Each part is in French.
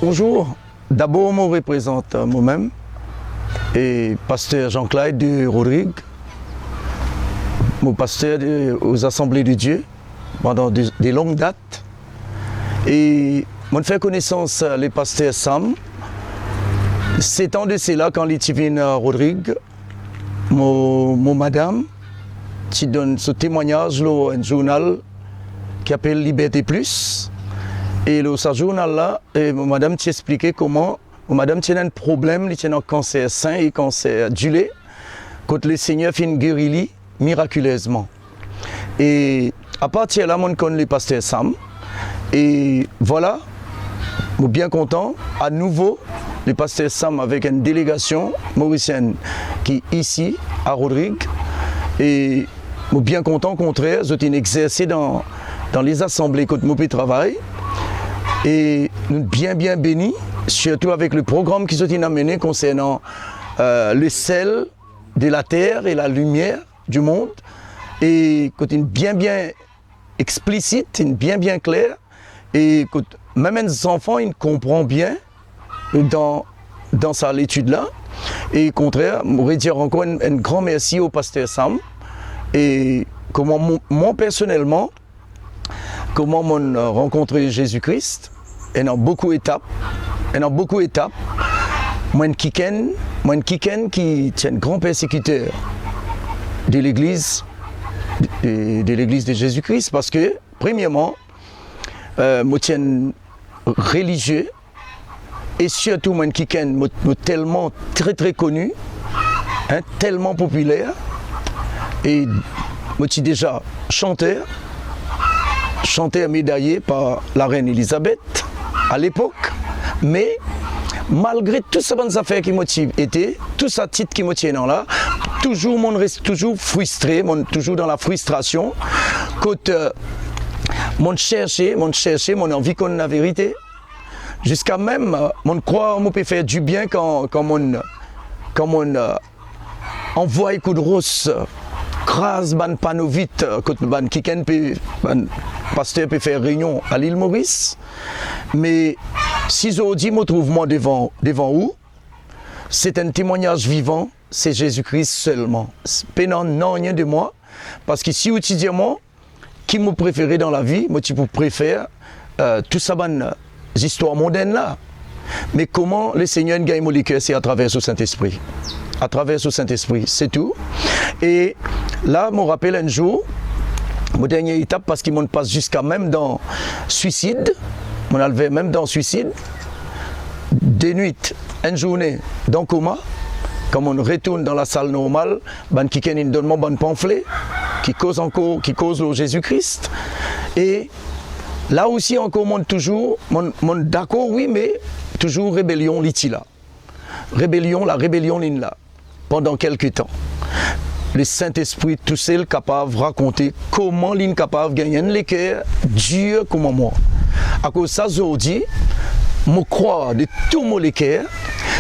Bonjour, d'abord je me représente moi-même et pasteur Jean-Claude de Rodrigue, mon pasteur aux Assemblées de Dieu pendant des longues dates. Et je fais connaissance les pasteurs Sam. C'est en de cela quand les vient à Rodrigue, mon madame, qui donne ce témoignage dans un journal qui s'appelle Liberté Plus. Et dans ce journal-là, madame t'a expliqué comment madame tient un problème, elle a un cancer sein et cancer du lait, quand le Seigneur fait une guérison miraculeusement. Et à partir de là, on connaît le pasteur Sam. Et voilà, je suis bien content. À nouveau, le pasteur Sam avec une délégation mauricienne qui est ici, à Rodrigue. Et je suis bien content, au contraire, je suis exercé dans les assemblées quand je travaille. Et nous sommes bien bénis, surtout avec le programme qui s'est amené concernant le sel de la terre et la lumière du monde. Et quand il est bien explicite, bien clair. Et quand même les enfants, ils comprennent bien dans sa étude-là. Et au contraire, je voudrais dire encore un grand merci au pasteur Sam. Et comment moi personnellement, comment j'ai rencontré Jésus-Christ, il y a beaucoup d'étapes. Moi, un Kiken qui est un grand persécuteur de l'Église de Jésus-Christ, parce que, premièrement, moi, je suis religieux, et surtout, moi, un Kiken tellement très connu, tellement populaire, et moi, je suis déjà chanteur médaillé par la reine Elisabeth à l'époque, mais malgré tout ça, bonnes affaires qui motivent été, tout ça titre qui me tient là, toujours mon reste toujours frustré, toujours dans la frustration, quand mon chercher, mon envie qu'on la vérité, jusqu'à même mon croire mon peut faire du bien quand mon envoie coup de rose. Crase ban panneau vite quand ban kiken ban pasteur peut faire réunion à l'île Maurice, mais si je dis me trouve moi devant où, c'est un témoignage vivant, c'est Jésus-Christ seulement. Pénant non rien de moi, parce que si vous dites moi qui me préféré dans la vie, moi tu préfère tout ça ban histoires mondaines là. Mais comment le Seigneur gagne mon cœur, c'est à travers ce Saint-Esprit. À travers ce Saint-Esprit, c'est tout. Et là, je me rappelle un jour, ma dernière étape, parce qu'il m'en passe jusqu'à même dans suicide, on enlevé même dans suicide, des nuits, une journée dans coma, quand on retourne dans la salle normale, qui donne mon bon pamphlet, qui cause le Jésus-Christ. Et là aussi, encore, toujours, d'accord, oui, mais toujours rébellion, l'itila. La rébellion, là, pendant quelques temps. Le Saint-Esprit, tout seul, capable de raconter comment l'in capable de gagner les cœurs, Dieu comme moi. À cause de ça, je dis, je crois de tout mon cœur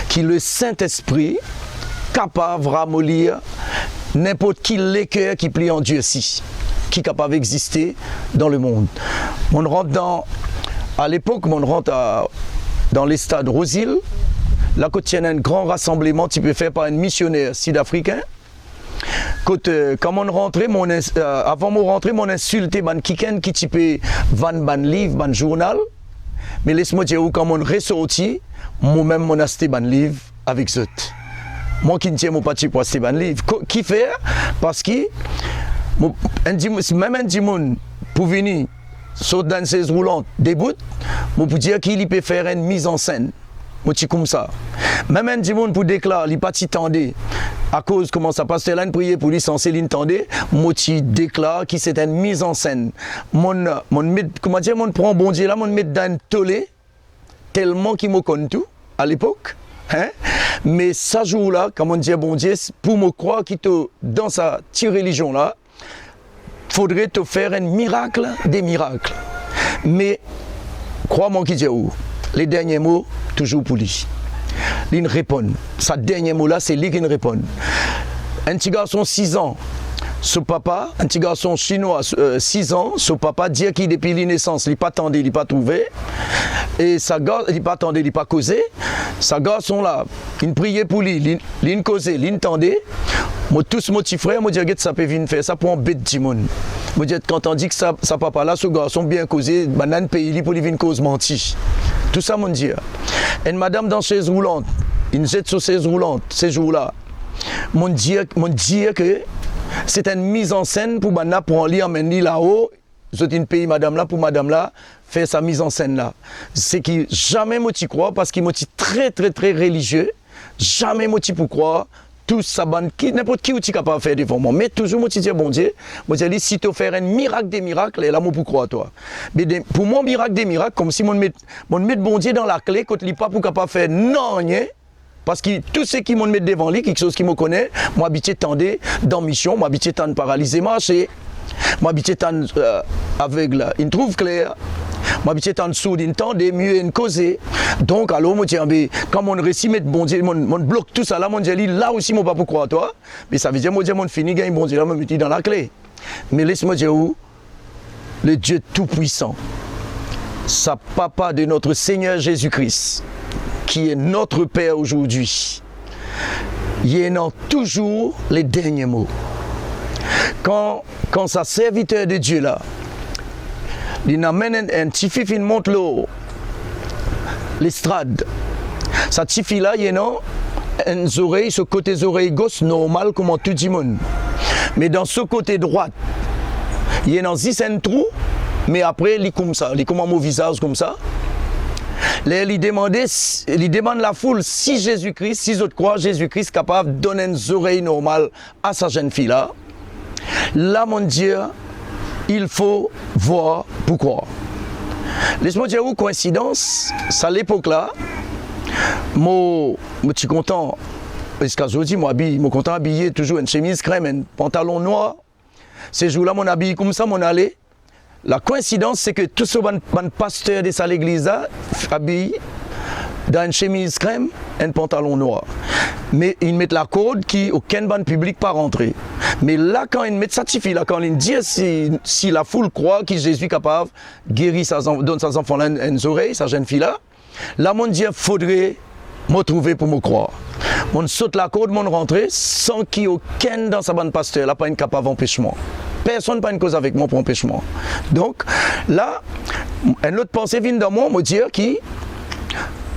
que le Saint-Esprit capable de ramollir n'importe qui les cœurs qui plie en Dieu si, qui est capable d'exister dans le monde. On rentre à l'époque, on rentre dans les stades Rosil. Là, quand il y a un grand rassemblement, tu peux faire par un missionnaire sud-africain. Quand on rentrait, avant de rentrer, on insultait ban kiken qui type ban livre, ban journal. Mais laisse-moi dire où quand on ressorti, moi-même on a acheté ban livre avec eux. Moi qui ne tiens pas pour acheter ban livre. Qui fait? Parce que même un dimon pour venir sur dans ces roulantes début, je peux dire qu'il peut faire une mise en scène. Moi, comme ça. Même un dimon pour déclarer, il pas tendé. À cause comment ça passe, là, une prière pour lui, censé l'intendre. Moi, tu déclare que c'est une mise en scène. Comment dire, mon prend bon Dieu là, mon met dans un tollé, tellement qu'il me connaît tout, à l'époque. Hein? Mais ce jour-là, comme on dit bon Dieu, pour me croire qu'il dans sa petite religion là, faudrait te faire un miracle des miracles. Mais, crois-moi qu'il dit où? Les derniers mots, toujours pour lui. Il répond. Sa dernier mot là, c'est lui qui répond. Un petit garçon 6 ans, son papa, un petit garçon chinois, 6 ans, son papa dit qu'il depuis la naissance, il n'a pas attendu, il n'a pas trouvé. Et sa gosse, il n'a pas attendu, il n'a pas causé. Sa garçon là, il priait pour lui, il causait, il entendait. Moi, tous mon petit frère, moi, je dis que ça peut venir faire ça pour un bête de monde. Moi, je dis quand on dit que sa papa là, ce garçon bien causé, banane pays pour lui venir cause menti. Tout ça, mon Dieu. Et une madame dans chaise roulante, une jette sur chaise roulante, ces jours-là. Mon Dieu que c'est une mise en scène pour Bana pour en lire amener là-haut. C'est une pays madame là pour madame là faire sa mise en scène là. C'est qui jamais moi t'y crois parce qu'il m'y très très très religieux. Jamais moi t'y pour croire. Tout ça bande qui n'importe qui ou t'y capable de faire devant moi. Mais toujours moi t'y dis bon Dieu, moi dis si tu faire un miracle des miracles et là moi pour croire toi. Mais pour moi miracle des miracles comme si mon met bon Dieu dans la clé quand il pas pour capable faire non rien. Parce que tout ce qui m'ont mis devant lui, quelque chose qui me connaît, moi habitué tendé dans mission, moi habitué tant paralysé marcher, moi habitué tant aveugle, il trouve clair, moi habitué tant sourd, il tendait mieux une causer. Donc alors moi dis quand mon récit met bon Dieu, mon bloque tout ça là, mon Dieu là aussi mon pas pour croire toi, mais ça veut dire mon Dieu mon fini gagne bon Dieu là me met dans la clé. Mais laisse-moi dire où le Dieu tout puissant, sa papa de notre Seigneur Jésus-Christ, qui est notre Père aujourd'hui, il a toujours les derniers mots. Quand sa serviteur de Dieu là, il amène un petit fille, il monte l'estrade. Sa petite fille là, il a une oreille, ce côté oreille gauche normal comme tout le monde. Mais dans ce côté droit, il y a un 10 trou, mais après il est comme ça, il est comme un mot visage comme ça. Là, il demande la foule si Jésus-Christ, si ils croient Jésus-Christ capable de donner une oreille normale à sa jeune fille là. Là, mon Dieu, il faut voir pourquoi. Laisse-moi dire une coïncidence, c'est à l'époque là, moi, je suis content, parce qu'aujourd'hui, moi, je suis content habillé toujours une chemise crème, un pantalon noir. Ces jours-là, mon habillé comme ça, mon allé. La coïncidence, c'est que tous ces pasteurs de l'église habillent dans une chemise crème et un pantalon noir. Mais ils mettent la code qui aucun ban public pas rentrer. Mais là, quand ils mettent ça, là, quand ils disent si la foule croit que Jésus est capable de guérir, donne ses enfants une oreille, sa jeune fille là, là, mon Dieu, faudrait me trouver pour me croire. On saute la code, on rentre sans qu'il y ait aucun dans sa bande pasteur, là, pas une capable d'empêchement. Personne n'a pas une cause avec moi pour empêchement. Donc, là, une autre pensée vient dans moi, me dire qui,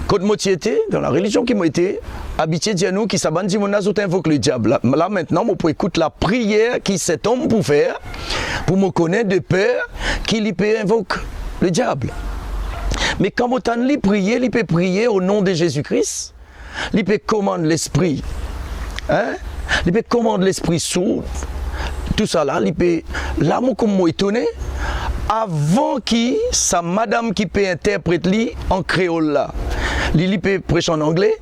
quand moi j'étais, dans la religion qui m'a été, habitué à nous, qui s'abandonne, dit mon azot invoque le diable. Là, maintenant, on peut écouter la prière qui cet homme peut faire, pour me connaître de peur qu'il peut invoquer le diable. Mais quand on prier, il peut prier au nom de Jésus-Christ, il peut commander l'esprit, hein? Il peut commander l'esprit sourd. Tout ça là, là, moi, comme moi étonné, avant que sa madame qui peut interpréter en créole là, il peut prêcher en anglais,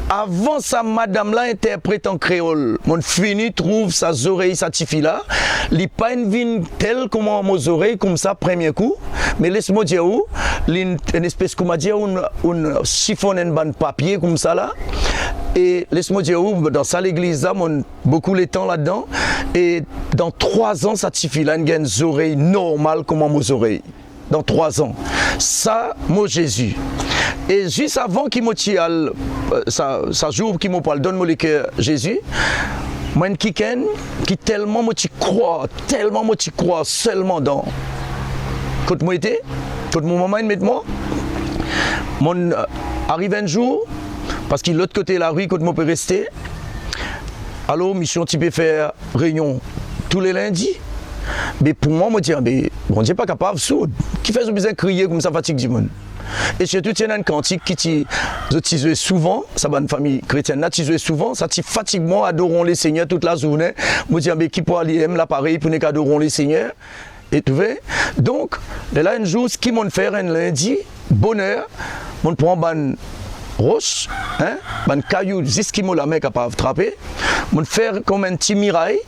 avant sa madame là interprète en créole, mon fini trouve sa oreille, sa tifi là, il pas une vine telle comme mes oreilles, comme ça, premier coup, mais laisse-moi dire où, une espèce, comme dire, un chiffon, une bande papier comme ça là, et laisse-moi dire où, dans ça l'église là, beaucoup de temps là-dedans, et dans 3 ans, ça tifi là, il a une oreille normale comme mes oreilles. Dans 3 ans. Ça, moi Jésus. Et juste avant qu'il me tire, ça jour qu'il me parle, donne-moi le cœur Jésus, moi, un kiken qui tellement me croit seulement dans. Quand moi était, quand mon maman met moi, mon arrive un jour, parce qu'il l'autre côté de la rue, quand moi peut rester, alors mission tu peux faire réunion tous les lundis. Mais pour moi, je me dis, mais bon Dieu n'est pas capable, sourd. Qui fait besoin de crier comme ça fatigue du monde. Et surtout, il y a un cantique qui tu souvent, ça va une famille chrétienne là, tu joues souvent, ça te fatigue moi, adorons les seigneurs toute la journée. Je me dis, mais qui peut aller l'appareil pour nous adorons les seigneurs. Et tu vois. Donc, là, un jour, ce qu'ils m'ont fait un lundi, bonheur, on prend une roche, un caillou, juste qui m'a la main capable de frapper, on fait comme un petit mirail.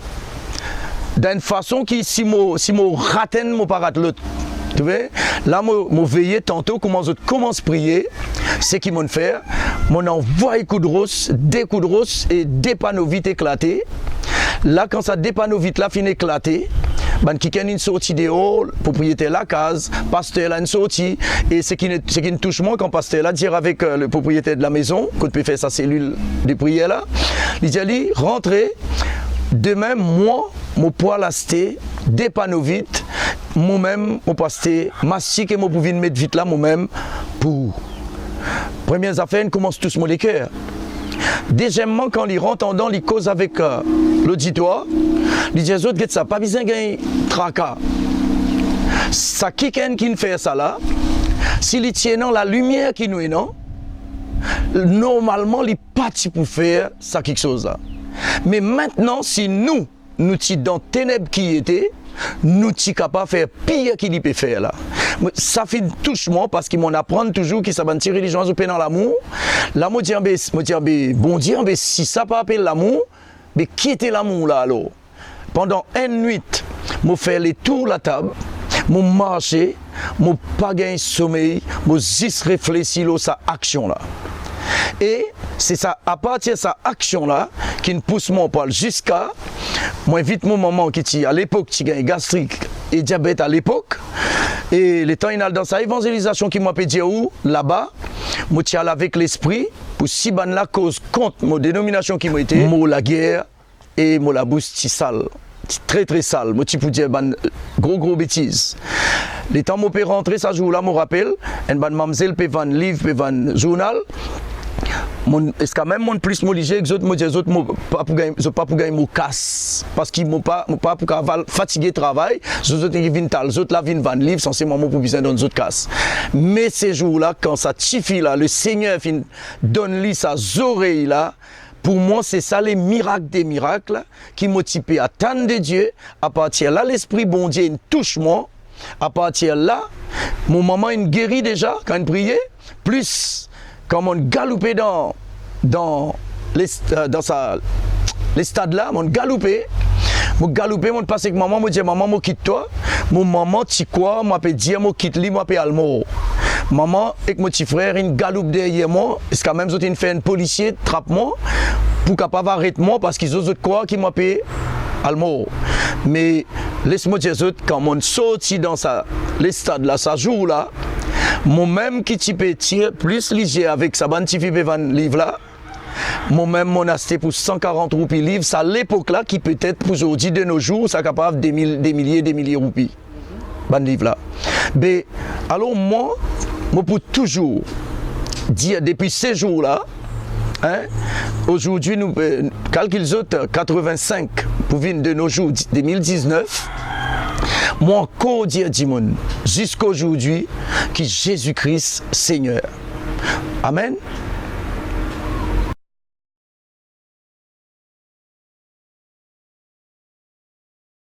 D'une façon qui, si je rate, je ne pas rate l'autre. Tu vois? Là, je veille tantôt, comment je commence à prier, c'est qu'ils m'ont fait. Je envoie des coups de rosse et des panneaux vite éclatés. là, quand ça dépanne vite, là, fin éclaté, ben, qui a une sortie dehors, propriétaire la case, pasteur a une sortie, et ce qui ne touche moins quand pasteur là, dire avec le propriétaire de la maison, quand peut faire sa cellule de prière là, il dit, allez, rentrez, demain, moi, mon poids lasté, dépanne vite, moi-même, mon pasteur, mastique et mon pouvez mettre vite là, moi-même, pour. Premières affaires, on commence tous mon cœur. Deuxièmement, quand il rentre en dedans, il cause avec l'auditoire, il dit aux autres, ça pas besoin de gagner tracas. Ça qui fait ça là, s'il tient dans la lumière qui nous est non, normalement, il n'est pas pour faire ça quelque chose là. Mais maintenant, si nous sommes dans ténèbres qui étaient, nous sommes capables de faire pire qu'il peut faire là. Ça fait touchement parce qu'ils m'en apprennent toujours qu'ils savent tirer les gens au dans l'amour. L'amour dit, bon Dieu, si ça pas appeler l'amour, mais qui était l'amour là alors? Pendant une nuit, je fais les tours la table, je marcher, je pas gagner sommeil, je juste réfléchir à sa action là. Et c'est ça, à partir de cette action-là, qui me pousse mon poil jusqu'à, moi, vite mon maman qui à l'époque, qui gagne gastrique et diabète à l'époque, et le temps il a dans sa évangélisation qui m'a dit où, là-bas, moi, je suis avec l'esprit, pour si ban la cause contre mon dénomination qui m'a été, moi, la guerre et moi, la bouche, c'est sale. Très très sale, moi tu peux dire gros bêtises. Les temps où je rentrer ça jour là, je me rappelle, une bonne mamzelle peut vendre livre, peut vendre journal. Est-ce que même mon plus moligé que les autres, les autres pas pour gagner mon casse parce qu'ils m'ont pas pour fatiguer travail, les autres qui viennent tal, les autres là viennent vendre livre, censé maman pour besoin dans autres casse. Mais ces jours là, quand ça tifie là, le Seigneur donne lui sa oreilles là. Pour moi, c'est ça les miracles des miracles qui motivent à attendre de Dieu. À partir de là, l'Esprit bon Dieu il touche moi. À partir de là, mon maman il guérit déjà quand il priait. Plus, quand on galopait dans les stades là, on galopait. Mon passé avec maman, moi dis maman, moi quitte toi. Mon maman, tu quoi, moi peut dire, moi quitte lui, moi peut almo. Maman et mon petit frère, il galoupe derrière moi. Est-ce que même ils fait un policier trappe moi pour capable arrêter moi parce qu'ils osent quoi qui m'a payé almo. Mais laisse-moi dire quand on sorti dans les stades là, ça joue là, moi-même qui type tire plus léger avec sa bande tifi van livre là. Moi-même, mon acheté pour 140 roupies livre, ça à l'époque là qui peut-être pour aujourd'hui de nos jours, ça capable des milliers de roupies. Ban livre là. Mais alors moi pour toujours dire depuis ces jours-là, hein, aujourd'hui nous calculons autres 85 pour venir de nos jours 2019. Moi encore dire jusqu'à aujourd'hui que Jésus-Christ Seigneur. Amen.